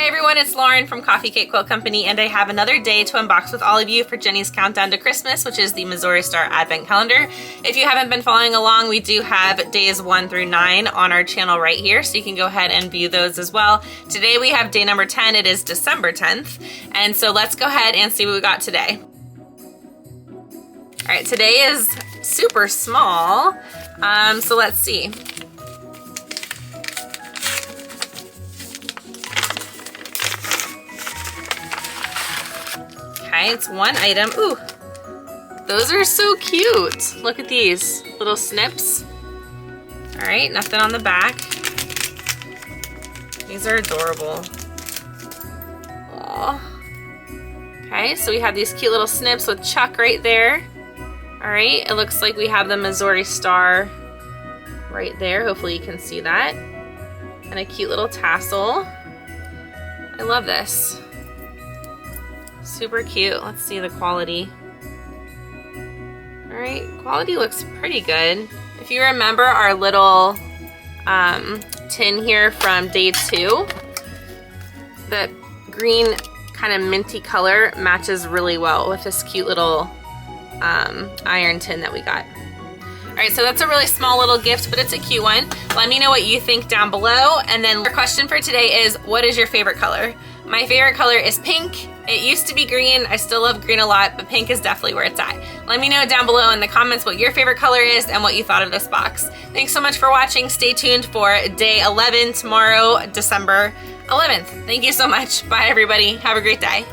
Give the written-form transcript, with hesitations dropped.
Hi everyone, it's Lauren from Coffee Cake Quilt Company, and I have another day to unbox with all of you for Jenny's Countdown to Christmas, which is the Missouri Star Advent Calendar. If you haven't been following along, we do have days 1 through 9 on our channel right here, so you can go ahead and view those as well. Today we have day number 10, it is December 10th, and so let's go ahead and see what we got today. All right, today is super small, so let's see. Okay, it's one item. Ooh, those are so cute. Look at these little snips. All right, nothing on the back. These are adorable. Aww. Okay, so we have these cute little snips with Chuck right there. All right, it looks like we have the Missouri Star right there. Hopefully you can see that. And a cute little tassel. I love this. Super cute. Let's see the quality. All right, quality looks pretty good. If you remember our little tin here from day 2, the green kind of minty color matches really well with this cute little iron tin that we got. All right, so that's a really small little gift, but it's a cute one. Let me know what you think down below. And then our question for today is, what is your favorite color? My favorite color is pink. It used to be green. I still love green a lot, but pink is definitely where it's at. Let me know down below in the comments what your favorite color is and what you thought of this box. Thanks so much for watching. Stay tuned for day 11 tomorrow, December 11th. Thank you so much. Bye, everybody. Have a great day.